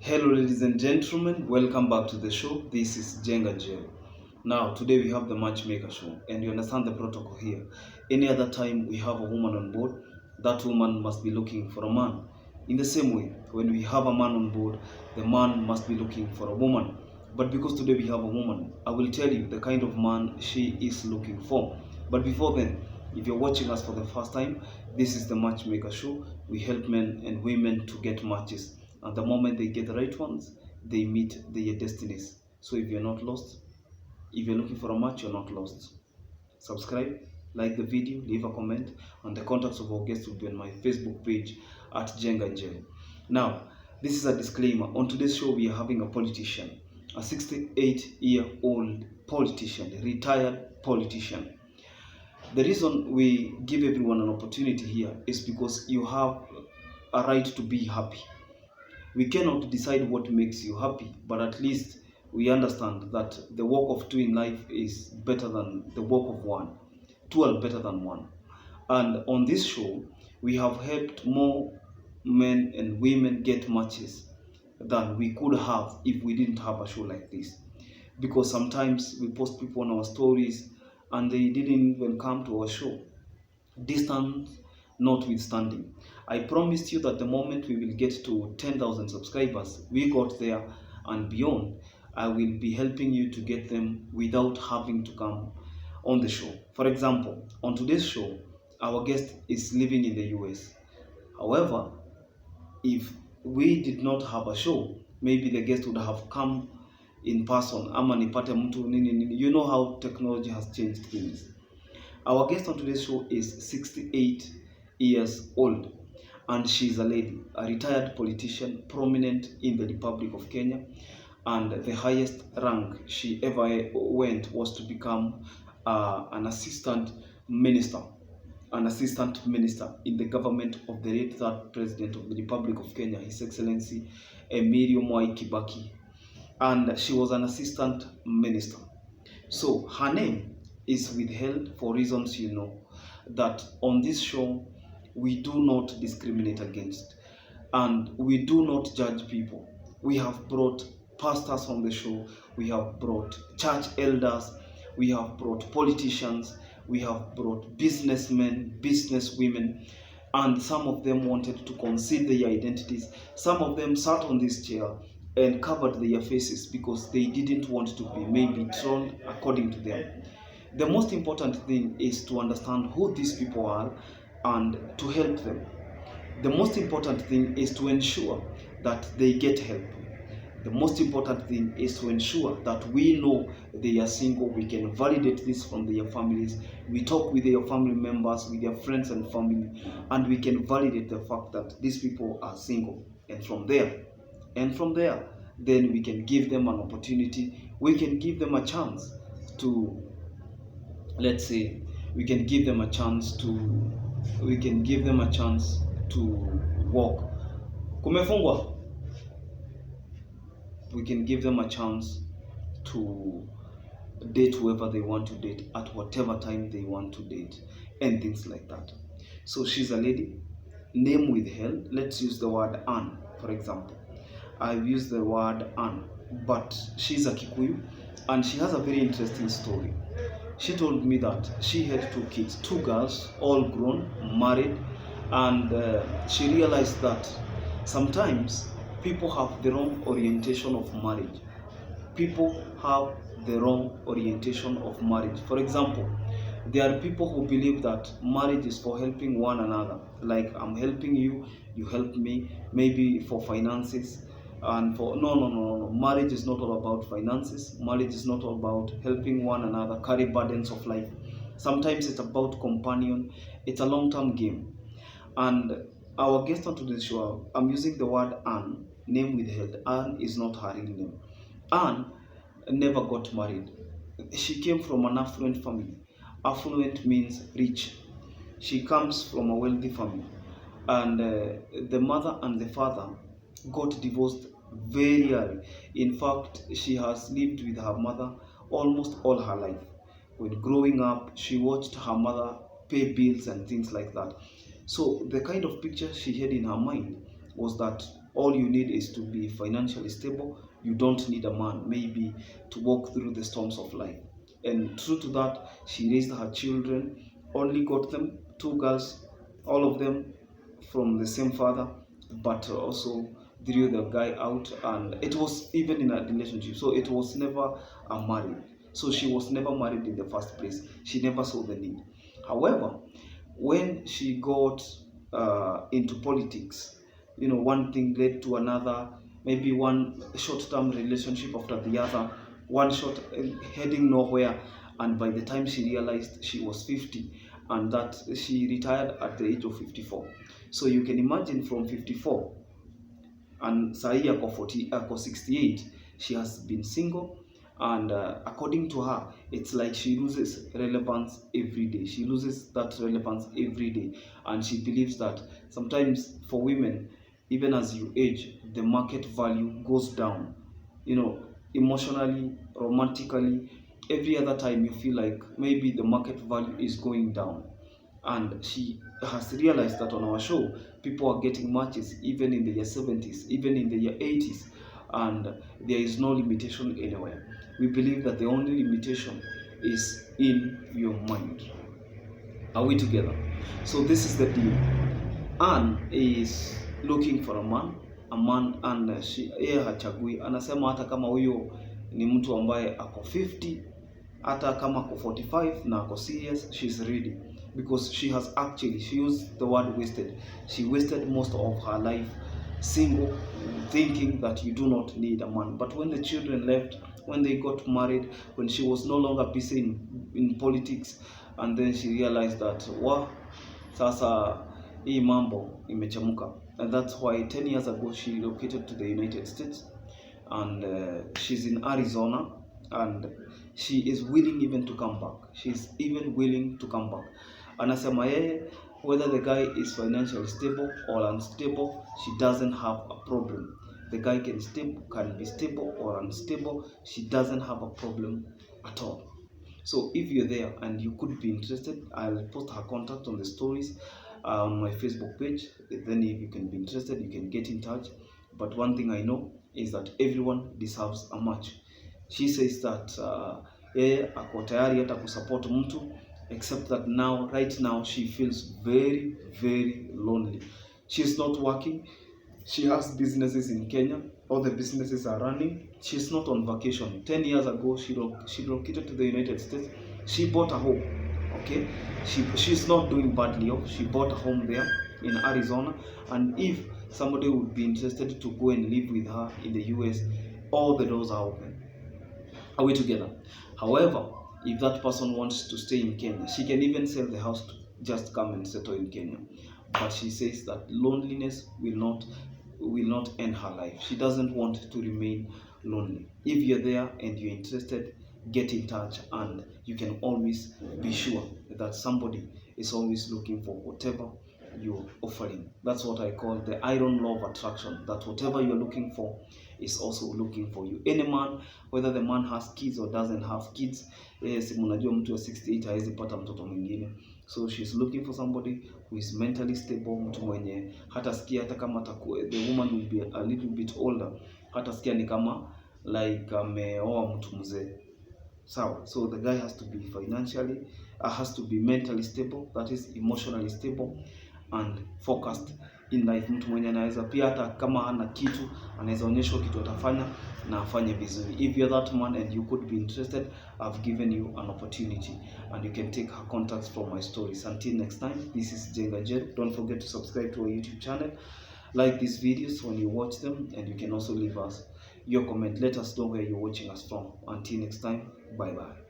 Hello, ladies and gentlemen, welcome back to the show. This is Jenga Jail. Now, today we have the Matchmaker show, and you understand the protocol here. Any other time we have a woman on board, that woman must be looking for a man. In the same way, when we have a man on board, the man must be looking for a woman. But because today we have a woman, I will tell you the kind of man she is looking for. But before then, if you're watching us for the first time, this is the Matchmaker show. We help men and women to get matches. And the moment they get the right ones, they meet their destinies. So if you're not lost, if you're looking for a match, you're not lost. Subscribe, like the video, leave a comment, and the contacts of our guests will be on my Facebook page at Jenga Jail. Now, this is a disclaimer. On today's show, we are having a politician, a 68-year-old politician, retired politician. The reason we give everyone an opportunity here is because you have a right to be happy. We cannot decide what makes you happy, but at least we understand that the work of two in life is better than the work of one. Two are better than one. And on this show, we have helped more men and women get matches than we could have if we didn't have a show like this. Because sometimes we post people on our stories and they didn't even come to our show. Distance notwithstanding, I promised you that the moment we will get to 10,000 subscribers, we got there and beyond, I will be helping you to get them without having to come on the show. For example, on today's show, our guest is living in the US. However, if we did not have a show, maybe the guest would have come in person. Ama nipate mtu nini. You know how technology has changed things. Our guest on today's show is 68 years old, and she's a lady, a retired politician, prominent in the Republic of Kenya, and the highest rank she ever went was to become an assistant minister in the government of the late third president of the Republic of Kenya, His Excellency Emilio Mwai Kibaki, and she was an assistant minister. So her name is withheld for reasons you know, that on this show we do not discriminate against and we do not judge people. We have brought pastors on the show, we have brought church elders, we have brought politicians, we have brought businessmen, businesswomen, and some of them wanted to conceal their identities. Some of them sat on this chair and covered their faces because they didn't want to be maybe trolled according to them. The most important thing is to understand who these people are and to help them. The most important thing is to ensure that they get help. The most important thing is to ensure that we know they are single. We can validate this from their families. We talk with their family members, with their friends and family, and we can validate the fact that these people are single. And from there, then we can give them an opportunity. We can give them a chance to, let's say, we can give them a chance to walk. Kumefungwa. We can give them a chance to date whoever they want to date at whatever time they want to date and things like that. So she's a lady, name withheld. Let's use the word Anne, for example. I've used the word Anne, but she's a Kikuyu and she has a very interesting story. She told me that she had two kids, two girls, all grown, married, and she realized that sometimes people have the wrong orientation of marriage. People have the wrong orientation of marriage. For example, there are people who believe that marriage is for helping one another. Like, I'm helping you, you help me, maybe for finances. And for no. Marriage is not all about finances. Marriage is not all about helping one another carry burdens of life. Sometimes it's about companion. It's a long-term game. And our guest on today's show, I'm using the word Anne, name withheld. Anne is not her real name. Anne never got married. She came from an affluent family. Affluent means rich. She comes from a wealthy family. And the mother and the father got divorced very early. In fact, she has lived with her mother almost all her life. When growing up, she watched her mother pay bills and things like that. So the kind of picture she had in her mind was that All you need is to be financially stable. You don't need a man maybe to walk through the storms of life. And true to that, she raised her children, only got them 2 girls, all of them from the same father, but also drew the guy out, and it was even in a relationship, so it was never a marriage. So she was never married in the first place. She never saw the need. However, when she got into politics, one thing led to another, maybe one short-term relationship after the other, one short heading nowhere, and by the time she realized, she was 50, and that she retired at the age of 54. So you can imagine, from 54 and sahi ako 68, she has been single, and according to her, it's like she loses relevance every day. She loses that relevance every day, and she believes that sometimes for women, even as you age, the market value goes down, emotionally, romantically, every other time you feel like maybe the market value is going down. And she has realized that on our show, people are getting matches even in the year 70s, even in the year 80s, and there is no limitation anywhere. We believe that the only limitation is in your mind. Are we together? So this is the deal. Anne is looking for a man, and yeye hachagui. Anasema hata kama huyo ni mtu ambaye ako 50, hata kama ako 45 na ako serious, she's ready, because she used the word wasted. She wasted most of her life single, thinking that you do not need a man. But when the children left, when they got married, when she was no longer busy in politics, and then she realized that sasa hii mambo imechamuka. And that's why 10 years ago she relocated to the United States, and she's in Arizona, and she is willing even to come back. She's even willing to come back. Anasema yeye, whether the guy is financially stable or unstable, she doesn't have a problem. The guy can be stable or unstable. She doesn't have a problem at all. So if you're there and you could be interested, I'll post her contact on the stories on my Facebook page. Then if you can be interested, you can get in touch. But one thing I know is that everyone deserves a match. She says that yeye ako tayari hata kusupport mtu, except that right now she feels very, very lonely. She's not working. She has businesses in Kenya. All the businesses are running. She's not on vacation. 10 years ago, she relocated to the United States. She bought a home. Okay, she's not doing badly off. She bought a home there in Arizona, and if somebody would be interested to go and live with her in the US, all the doors are open. Are we together? However, if that person wants to stay in Kenya, she can even sell the house to just come and settle in Kenya. But she says that loneliness will not end her life. She doesn't want to remain lonely. If you're there and you're interested, get in touch, and you can always be sure that somebody is always looking for whatever you're offering. That's what I call the iron law of attraction, that whatever you're looking for is also looking for you. Any man, whether the man has kids or doesn't have kids, mnajua mtu wa 68 hawezi pata mtoto mwingine. So she's looking for somebody who is mentally stable, mtu mwenye hatasikia hata kama the woman will be a little bit older, hatasikia ni kama like ameoa mtu mzee. So the guy has to be financially, has to be mentally stable, that is emotionally stable and focused in life. Mtu mwenye anaweza pia hata kama hana kitu, anaweza onyeshwa kitu atafanya na afanye vizuri. If you're that man and you could be interested, I've given you an opportunity, and you can take her contacts from my stories. Until next time, this is Jenga Jen. Don't forget to subscribe to our YouTube channel, like these videos when you watch them, and you can also leave us your comment. Let us know where you're watching us from. Until next time, bye bye.